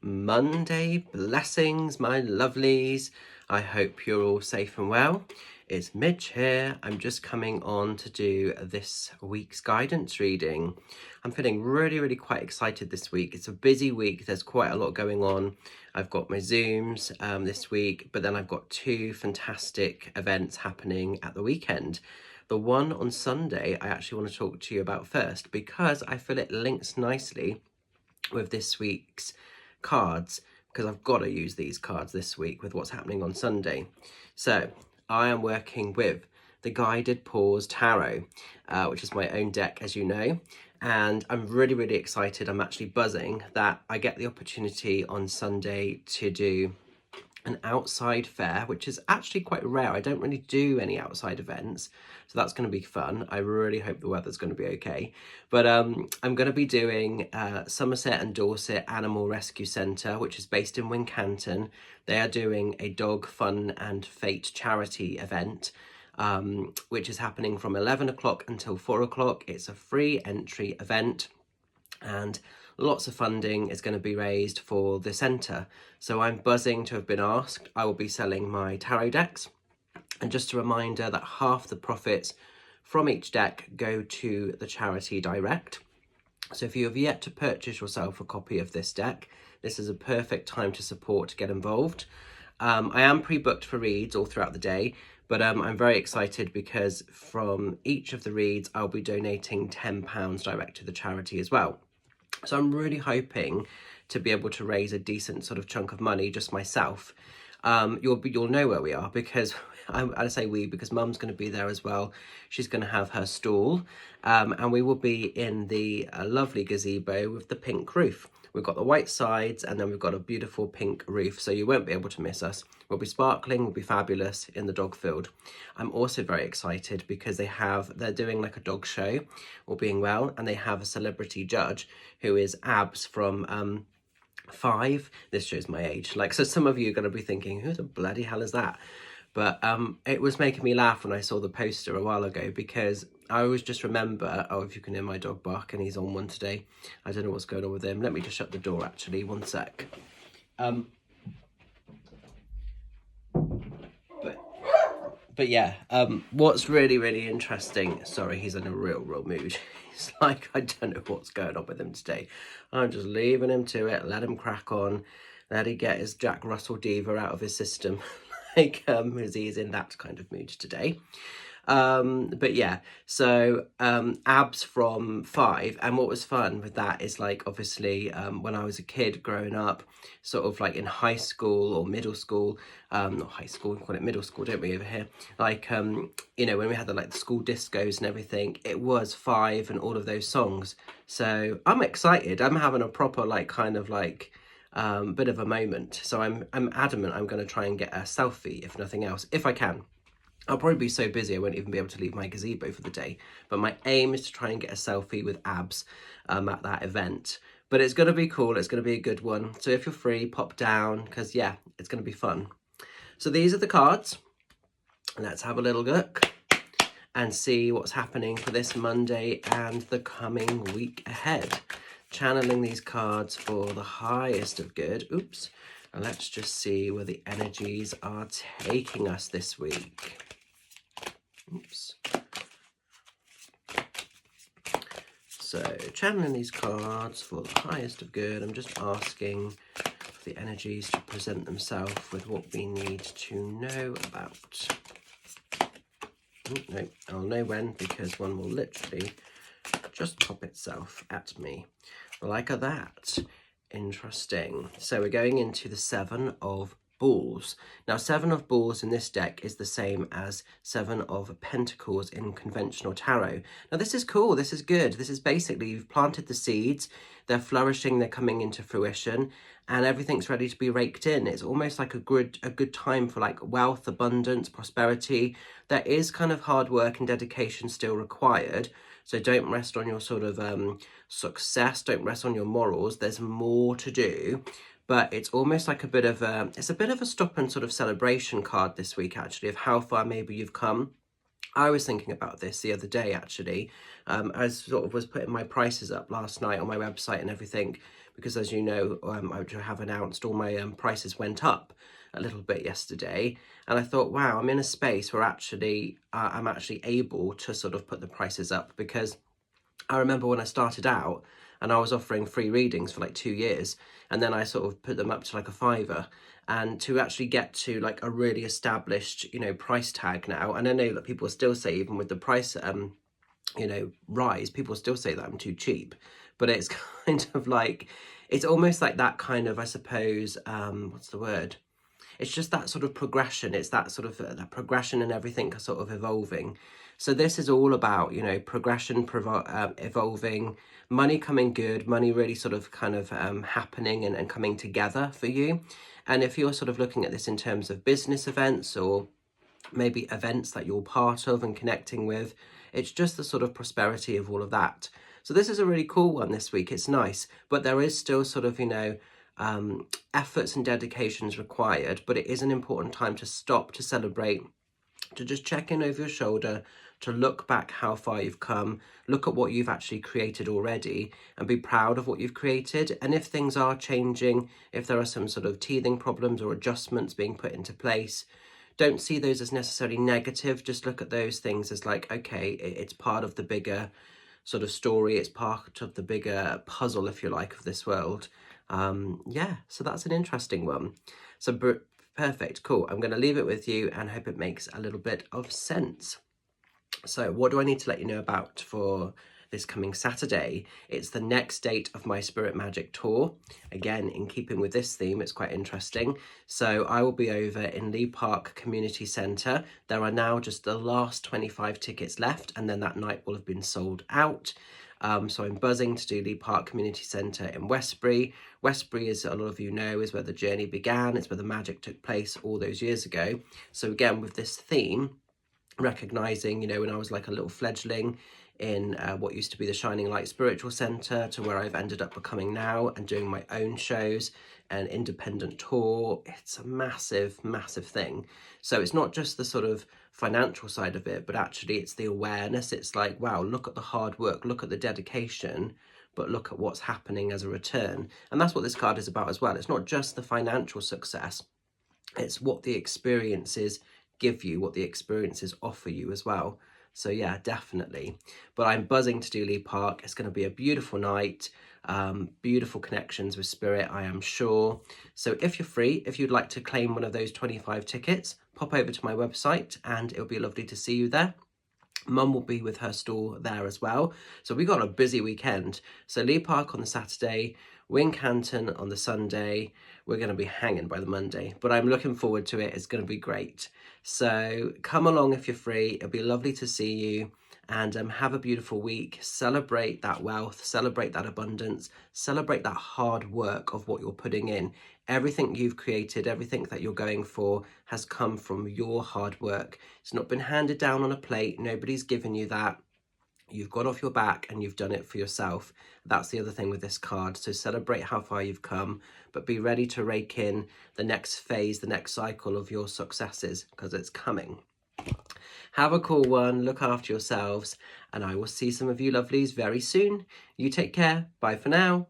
Monday. Blessings, my lovelies. I hope you're all safe and well. It's Midge here. I'm just coming on to do this week's guidance reading. I'm feeling really quite excited this week. It's a busy week. There's quite a lot going on. I've got my Zooms this week, but then I've got two fantastic events happening at the weekend. The one on Sunday, I actually want to talk to you about first because I feel it links nicely with this week's cards, because I've got to use these cards this week with what's happening on Sunday. So I am working with the Guided Paws Tarot, which is my own deck, as you know, and I'm really excited. I'm actually buzzing that I get the opportunity on Sunday to do an outside fair, which is actually quite rare. I don't really do any outside events, so that's going to be fun. I really hope the weather's going to be okay. But I'm going to be doing Somerset and Dorset Animal Rescue Centre, which is based in Wincanton. They are doing a Dog Fun and Fate charity event, which is happening from 11 o'clock until 4 o'clock. It's a free entry event, and lots of funding is going to be raised for the centre. So I'm buzzing to have been asked. I will be selling my tarot decks. And just a reminder that half the profits from each deck go to the charity direct. So if you have yet to purchase yourself a copy of this deck, this is a perfect time to support, to get involved. I am pre-booked for reads all throughout the day, but I'm very excited because from each of the reads, I'll be donating £10 direct to the charity as well. So I'm really hoping to be able to raise a decent sort of chunk of money just myself. You'll know where we are because I say we because Mum's going to be there as well. She's going to have her stall, and we will be in the lovely gazebo with the pink roof. We've got the white sides and then we've got a beautiful pink roof, so you won't be able to miss us. We'll be sparkling, we'll be fabulous in the dog field. I'm also very excited because they're doing like a dog show, all being well, and they have a celebrity judge who is Abs from 5. This shows my age. So some of you are going to be thinking, who the bloody hell is that? But it was making me laugh when I saw the poster a while ago, because I always just remember, oh, if you can hear my dog bark, and he's on one today. I don't know what's going on with him. Let me just shut the door, actually. One sec. But yeah, what's really interesting, sorry, he's in a real mood. It's like, I don't know what's going on with him today. I'm just leaving him to it, let him crack on, let him get his Jack Russell Diva out of his system, as he's in that kind of mood today. But yeah, so Abs from 5, and what was fun with that is, like, obviously when I was a kid growing up, sort of like in high school or middle school, not high school, we call it middle school, don't we, over here, like you know, when we had the school discos and everything, it was 5 and all of those songs. So I'm excited. I'm having a proper bit of a moment. So I'm adamant I'm going to try and get a selfie, if nothing else, if I can. I'll probably be so busy I won't even be able to leave my gazebo for the day. But my aim is to try and get a selfie with Abs at that event. But it's going to be cool. It's going to be a good one. So if you're free, pop down, because, yeah, it's going to be fun. So these are the cards. Let's have a little look and see what's happening for this Monday and the coming week ahead. Channeling these cards for the highest of good. Oops. And let's just see where the energies are taking us this week. Oops. So, channeling these cards for the highest of good. I'm just asking for the energies to present themselves with what we need to know about. No, I'll know when, because one will literally just pop itself at me like that. Interesting. So we're going into the 7 of Balls. Now, 7 of Balls in this deck is the same as 7 of Pentacles in conventional tarot. Now, this is cool. This is good. This is basically, you've planted the seeds, they're flourishing, they're coming into fruition, and everything's ready to be raked in. It's almost like a good time for wealth, abundance, prosperity. There is kind of hard work and dedication still required. So don't rest on your sort of success. Don't rest on your morals. There's more to do. But it's almost like a bit of a stop and sort of celebration card this week, actually, of how far maybe you've come. I was thinking about this the other day, actually. I sort of was putting my prices up last night on my website and everything, because as you know, I have announced all my prices went up a little bit yesterday, and I thought, wow, I'm in a space where actually I'm actually able to sort of put the prices up, because I remember when I started out and I was offering free readings for like 2 years, and then I sort of put them up to like a fiver. And to actually get to like a really established, price tag now, and I know that people still say, even with the price, rise, people still say that I'm too cheap, but it's kind of like, it's almost like that kind of, I suppose, what's the word? It's just that sort of progression. It's that sort of that progression and everything sort of evolving. So this is all about, progression, evolving, money coming good, money really sort of kind of happening and coming together for you. And if you're sort of looking at this in terms of business events, or maybe events that you're part of and connecting with, it's just the sort of prosperity of all of that. So this is a really cool one this week. It's nice, but there is still sort of, efforts and dedications required, but it is an important time to stop, to celebrate, to just check in over your shoulder, to look back how far you've come, look at what you've actually created already, and be proud of what you've created. And if things are changing, if there are some sort of teething problems or adjustments being put into place, don't see those as necessarily negative. Just look at those things as like, okay, it's part of the bigger sort of story. It's part of the bigger puzzle, if you like, of this world. Yeah, so that's an interesting one. So perfect, cool. I'm going to leave it with you and hope it makes a little bit of sense. So what do I need to let you know about for this coming Saturday? It's the next date of my Spirit Magic tour. Again, in keeping with this theme, it's quite interesting. So I will be over in Lee Park Community Centre. There are now just the last 25 tickets left, and then that night will have been sold out. So I'm buzzing to do Lee Park Community Centre in Westbury. Westbury, as a lot of you know, is where the journey began. It's where the magic took place all those years ago. So again, with this theme, recognising, when I was like a little fledgling in what used to be the Shining Light Spiritual Centre, to where I've ended up becoming now and doing my own shows, an independent tour. It's a massive, massive thing. So it's not just the sort of financial side of it, but actually it's the awareness. It's like, wow, look at the hard work, look at the dedication, but look at what's happening as a return. And that's what this card is about as well. It's not just the financial success, it's what the experiences give you, what the experiences offer you as well. So yeah, definitely. But I'm buzzing to do Lee Park. It's going to be a beautiful night, beautiful connections with Spirit, I am sure. So if you're free, if you'd like to claim one of those 25 tickets, pop over to my website and it'll be lovely to see you there. Mum will be with her stall there as well. So we got a busy weekend. So Lee Park on the Saturday, Wincanton on the Sunday. We're going to be hanging by the Monday, but I'm looking forward to it. It's going to be great. So come along if you're free. It'll be lovely to see you, and have a beautiful week. Celebrate that wealth, celebrate that abundance, celebrate that hard work of what you're putting in. Everything you've created, everything that you're going for has come from your hard work. It's not been handed down on a plate. Nobody's given you that. You've got off your back and you've done it for yourself. That's the other thing with this card. So celebrate how far you've come, but be ready to rake in the next phase, the next cycle of your successes, because it's coming. Have a cool one, look after yourselves, and I will see some of you lovelies very soon. You take care. Bye for now.